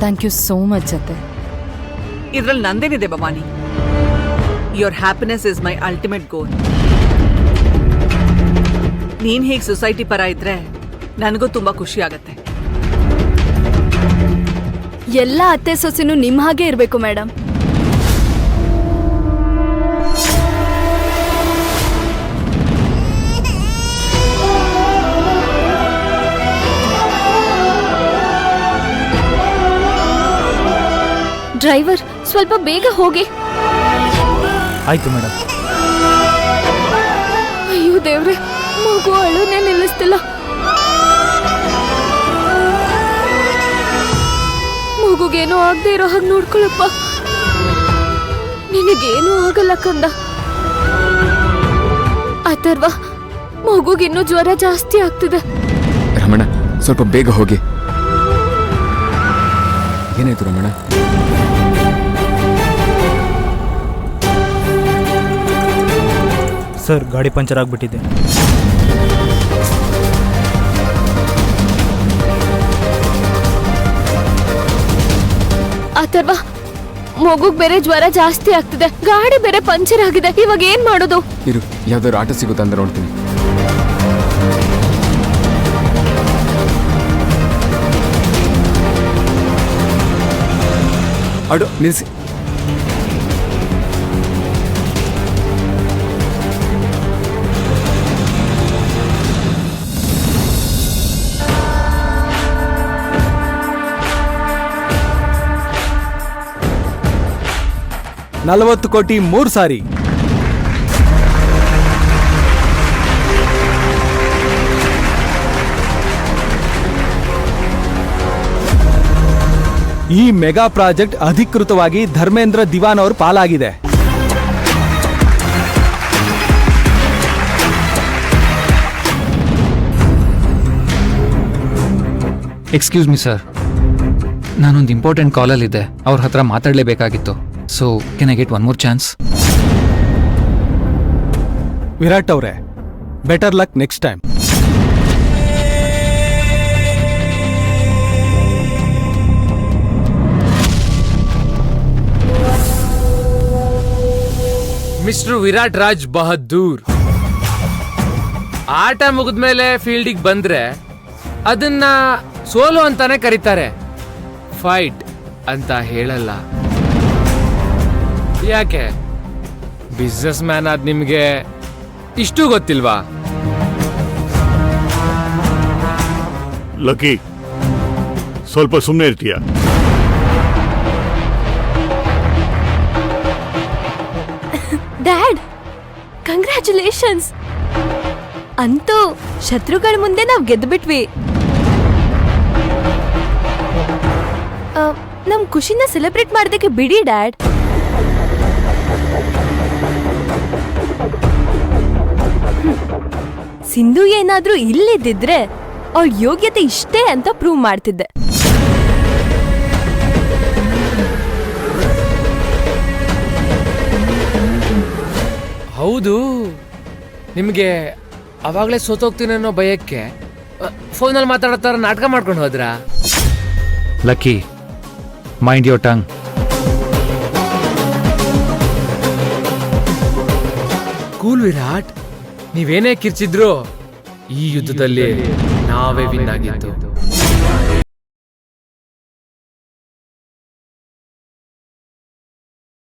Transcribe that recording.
Thank you so much ಅತ್ತೆ. ಇದ್ರಲ್ಲಿ ನಂದೇನಿದೆ Bhavani? Your happiness is my ultimate goal. ನೀನ್ ಹೀಗೆ ಸೊಸೈಟಿ ಪರ ಇದ್ರೆ ನನಗೂ ತುಂಬಾ ಖುಷಿ ಆಗತ್ತೆ. ಎಲ್ಲ ಅತ್ತೆ ಸೊಸೆನೂ ನಿಮ್ ಹಾಗೆ ಇರ್ಬೇಕು ಮೇಡಮ್. ಡ್ರೈವರ್, ಸ್ವಲ್ಪ ಬೇಗ ಹೋಗಿ. ಆಯ್ತು ಮೇಡಮ್. ಅಯ್ಯೋ ದೇವ್ರೆ, ಮಗು ಅಳುನೇ ನಿಲ್ಲಿಸ್ತಿಲ್ಲ. ಮಗುಗೇನೋ ಆಗದೆ ಇರೋ ಹಾಗೆ ನೋಡ್ಕೊಳಪ್ಪ. ನಿನಗೇನೂ ಆಗಲ್ಲ ಕಂದ. ಅಥರ್ವ, ಮಗುಗಿನ್ನೂ ಜ್ವರ ಜಾಸ್ತಿ ಆಗ್ತಿದೆ. ರಮಣ, ಸ್ವಲ್ಪ ಬೇಗ ಹೋಗಿ. ಏನಾಯ್ತು ರಮಣ? ಸರ್, ಗಾಡಿ ಪಂಚರ್ ಆಗ್ಬಿಟ್ಟಿದೆ. ಅಥರ್ವ, ಮಗುಗ್ ಬೇರೆ ಜ್ವರ ಜಾಸ್ತಿ ಆಗ್ತಿದೆ, ಗಾಡಿ ಬೇರೆ ಪಂಚರ್ ಆಗಿದೆ. ಇವಾಗ ಏನ್ ಮಾಡೋದು? ಇರು, ಯಾವ್ದಾದ್ರು ಆಟೋ ಸಿಗುತ್ತಾ ಅಂತ ನೋಡ್ತೀನಿ. ಆಟೋ ನಿಲ್ಸಿ. $40 ಕೋಟಿ 3 ಸಾರಿ. ಈ ಮೆಗಾ ಪ್ರಾಜೆಕ್ಟ್ ಅಧಿಕೃತವಾಗಿ ಧರ್ಮೇಂದ್ರ ದಿವಾನ್ ಅವ್ರ ಪಾಲಾಗಿದೆ. ಎಕ್ಸ್ಕ್ಯೂಸ್ ಮಿ ಸರ್, ನಾನೊಂದು ಇಂಪಾರ್ಟೆಂಟ್ ಕಾಲಲ್ಲಿದ್ದೆ, ಅವ್ರ ಹತ್ರ ಮಾತಾಡಲೇಬೇಕಾಗಿತ್ತು. So can I get one more chance? Virat ಅವರೇ, better luck next time. Mister Virat Raj Bahadur, ಆಟ ಮುಗಿದ್ಮೇಲೆ ಫೀಲ್ಡಿಗೆ ಬಂದ್ರೆ ಅದನ್ನ ಸೋಲು ಅಂತಾನೆ ಕರೀತಾರೆ, ಫೈಟ್ ಅಂತ ಹೇಳಲ್ಲ. ಯಾಕೆ ಬಿಸ್ನೆಸ್ ಮ್ಯಾನ್ ಆದ್ ನಿಮ್ಗೆ ಇಷ್ಟು ಗೊತ್ತಿಲ್ವಾ? ಲಕ್ಕಿ, ಸ್ವಲ್ಪ ಸುಮ್ಮನೆ ಇರ್ತೀಯ? Dad, congratulations. ಅಂತೂ ಶತ್ರುಗಳ ಮುಂದೆ ನಾವು ಗೆದ್ದುಬಿಟ್ವಿ. ನಮ್ ಖುಷಿನ ಸೆಲೆಬ್ರೇಟ್ ಮಾಡೋದಕ್ಕೆ ಬಿಡಿ ಡ್ಯಾಡ್. ಸಿಂಧು ಏನಾದ್ರೂ ಇಲ್ಲಿದ್ದಿದ್ರೆ ಅವ್ರ ಯೋಗ್ಯತೆ ಇಷ್ಟೇ ಅಂತ ಪ್ರೂವ್ ಮಾಡ್ತಿದ್ದೆ. ಹೌದು, ನಿಮ್ಗೆ ಅವಾಗ್ಲೇ ಸೋತೋಗ್ತೀನಿ ಅನ್ನೋ ಭಯಕ್ಕೆ ಫೋನಲ್ಲಿ ಮಾತಾಡೋ ನಾಟಕ ಮಾಡ್ಕೊಂಡು ಹೋದ್ರಾ? Lucky, mind your tongue. Cool Virat, ನೀವೇನೇ ಕಿರ್ಚಿದ್ರು ಈ ಯುದ್ಧದಲ್ಲಿ ನಾವೇ ವಿನ್ ಆಗಿದ್ದು.